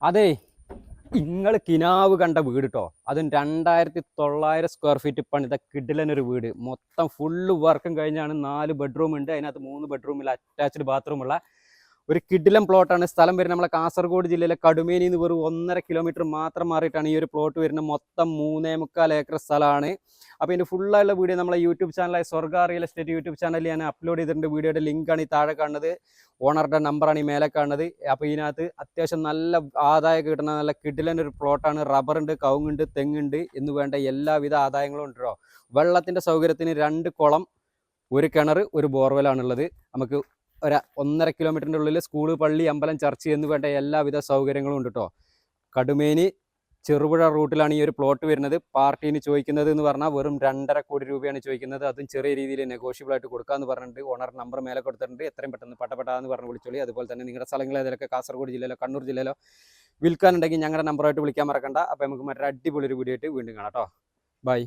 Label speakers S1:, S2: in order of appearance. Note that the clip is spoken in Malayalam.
S1: അതെ, നിങ്ങൾ കിനാവ് കണ്ട വീട് കേട്ടോ. അതും 2900 സ്ക്വയർ ഫീറ്റ് പണിത കിഡിലനൊരു വീട്. മൊത്തം ഫുള്ള് വർക്കും കഴിഞ്ഞാണ്. 4 ബെഡ്റൂം ഉണ്ട്. അതിനകത്ത് 3 ബെഡ്റൂമിൽ അറ്റാച്ച്ഡ് ബാത്റൂമുള്ള ഒരു കിഡിലൻ പ്ലോട്ടാണ്. സ്ഥലം വരുന്നത് നമ്മളെ കാസർഗോഡ് ജില്ലയിലെ കടുമേനിയിൽ നിന്ന് വെറും 1.5 കിലോമീറ്റർ മാത്രം മാറിയിട്ടാണ് ഈ ഒരു പ്ലോട്ട് വരുന്നത്. മൊത്തം 3.25 ഏക്കർ സ്ഥലമാണ്. അപ്പോൾ ഇതിൻ്റെ ഫുള്ളായുള്ള വീഡിയോ നമ്മളെ യൂട്യൂബ് ചാനലായ സ്വർഗ റിയൽ എസ്റ്റേറ്റ് യൂട്യൂബ് ചാനലിൽ ഞാൻ അപ്ലോഡ് ചെയ്തിട്ടുണ്ട്. വീഡിയോയുടെ ലിങ്കാണ് ഈ താഴെ കാണുന്നത്, ഓണറുടെ നമ്പറാണ് ഈ മേലെ കാണുന്നത്. അപ്പോൾ ഇതിനകത്ത് അത്യാവശ്യം നല്ല ആദായം കിട്ടുന്ന നല്ല കിഡിലൻ ഒരു പ്ലോട്ടാണ്. റബ്ബറുണ്ട്, കവുങ്ങുണ്ട്, തെങ്ങുണ്ട് എന്ന് വേണ്ട എല്ലാവിധ ആദായങ്ങളും ഉണ്ട് കേട്ടോ. വെള്ളത്തിൻ്റെ സൗകര്യത്തിന് 2 കുളം, ഒരു കിണർ, ഒരു ബോർവെലാണുള്ളത്. നമുക്ക് 1.5 കിലോമീറ്ററിൻ്റെ ഉള്ളിൽ സ്കൂള്, പള്ളി, അമ്പലം, ചർച്ച് എന്ന് വേണ്ട എല്ലാവിധ സൗകര്യങ്ങളും ഉണ്ട് കേട്ടോ. കടുമേനി ചെറുപുഴ റൂട്ടിലാണ് ഈ ഒരു പ്ലോട്ട് വരുന്നത്. പാർട്ടീന് ചോദിക്കുന്നത് എന്ന് പറഞ്ഞാൽ വെറും 2.5 കോടി രൂപയാണ് ചോദിക്കുന്നത്. അതും ചെറിയ രീതിയിൽ നെഗോഷ്യബിൾ ആയിട്ട് കൊടുക്കാമെന്ന് പറഞ്ഞിട്ടുണ്ട്. ഓണർ നമ്പർ മേലെ കൊടുത്തിട്ടുണ്ട്. എത്രയും പെട്ടെന്ന് പട്ടപ്പെട്ടാന്ന് പറഞ്ഞ് വിളിച്ചോളി. അതുപോലെ തന്നെ നിങ്ങളുടെ സ്ഥലങ്ങൾ ഏതൊക്കെ കാസർഗോഡ് ജില്ലയിലോ കണ്ണൂർ ജില്ലയിലോ വിൽക്കാനുണ്ടെങ്കിൽ ഞങ്ങളുടെ നമ്പറായിട്ട് വിളിക്കാൻ മറക്കണ്ട. അപ്പോൾ നമുക്ക് മറ്റൊരു അടിപൊളി ഒരു വീഡിയോ ആയിട്ട് വീണ്ടും കാണാം കേട്ടോ. ബൈ.